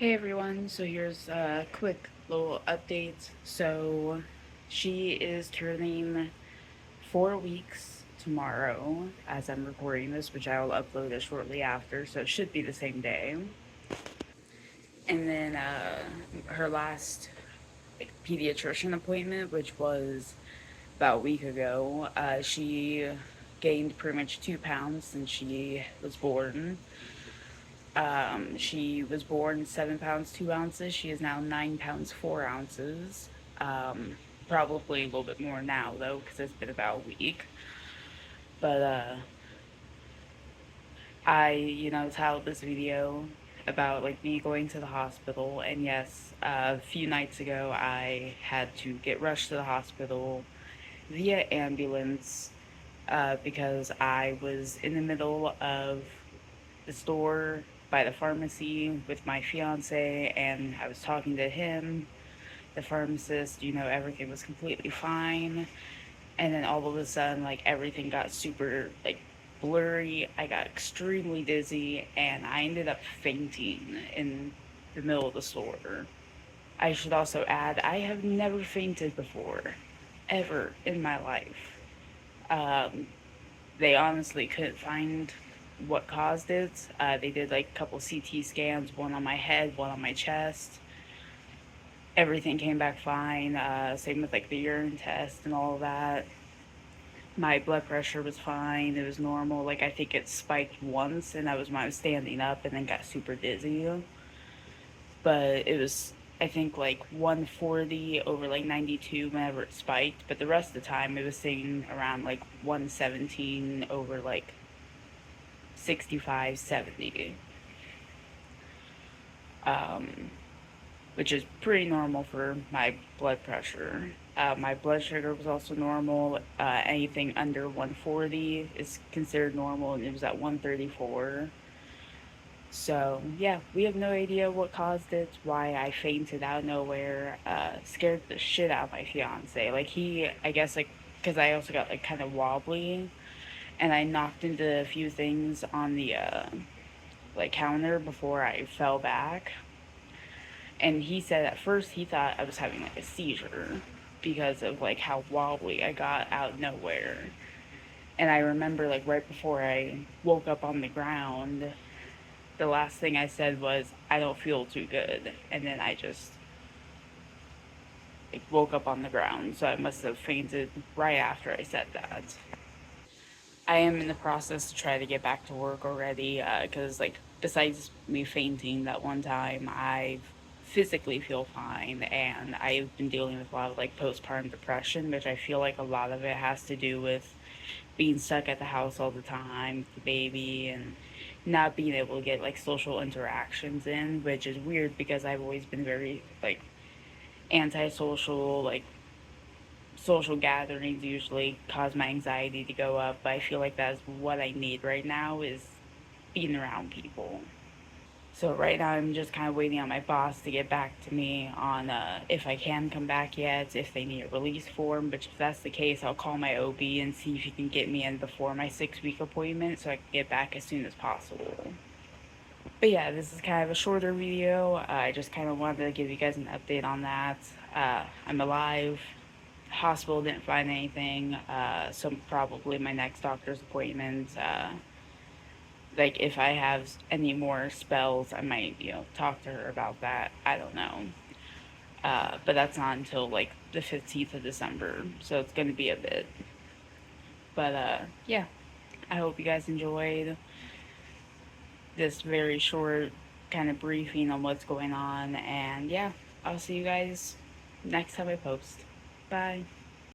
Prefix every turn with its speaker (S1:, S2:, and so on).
S1: Hey everyone, so here's a quick little update. So she is turning 4 weeks tomorrow as I'm recording this, which I will upload it shortly after, so it should be the same day. And then her last pediatrician appointment, which was about a week ago, she gained pretty much 2 pounds since she was born. She was born 7 pounds 2 ounces. She is now 9 pounds 4 ounces. Probably a little bit more now though, because it's been about a week. But I titled this video about like me going to the hospital, and yes, a few nights ago I had to get rushed to the hospital via ambulance because I was in the middle of the store by the pharmacy with my fiance, and I was talking to him, the pharmacist. Everything was completely fine. And then all of a sudden, like, everything got super, like, blurry. I got extremely dizzy, and I ended up fainting in the middle of the store. I should also add, I have never fainted before, ever in my life. Um, they honestly couldn't find what caused it. They did like a couple CT scans, one on my head, one on my chest. Everything came back fine. Same with like the urine test and all of that. My blood pressure was fine. It was normal. Like I think it spiked once, and that was when I was standing up, and then got super dizzy. But it was, I think, like 140 over like 92 whenever it spiked. But the rest of the time, it was staying around like 117 over like 65, 70, um, which is pretty normal for my blood pressure. My blood sugar was also normal. Anything under 140 is considered normal, and it was at 134. So, yeah, we have no idea what caused it, why I fainted out of nowhere. Scared the shit out of my fiance. Like, I guess, like, because I also got, like, kind of wobbly, and I knocked into a few things on the, like, counter before I fell back. And he said at first he thought I was having like a seizure because of like how wobbly I got out of nowhere. And I remember like right before I woke up on the ground, the last thing I said was, I don't feel too good. And then I just like woke up on the ground. So I must have fainted right after I said that. I am in the process to try to get back to work already because, like, besides me fainting that one time, I physically feel fine, and I've been dealing with a lot of like postpartum depression, which I feel like a lot of it has to do with being stuck at the house all the time with the baby and not being able to get like social interactions in, which is weird because I've always been very like antisocial. Like, social gatherings usually cause my anxiety to go up, but I feel like that's what I need right now is being around people. So right now I'm just kind of waiting on my boss to get back to me on if I can come back yet, if they need a release form. But if that's the case, I'll call my OB and see if he can get me in before my 6 week appointment so I can get back as soon as possible. But yeah, this is kind of a shorter video. I just kind of wanted to give you guys an update on that. I'm alive. Hospital didn't find anything, so probably my next doctor's appointment. Like if I have any more spells, I might talk to her about that. I don't know, but that's not until like the 15th of December, so it's gonna be a bit. But yeah, I hope you guys enjoyed this very short kind of briefing on what's going on, and yeah, I'll see you guys next time I post. Bye.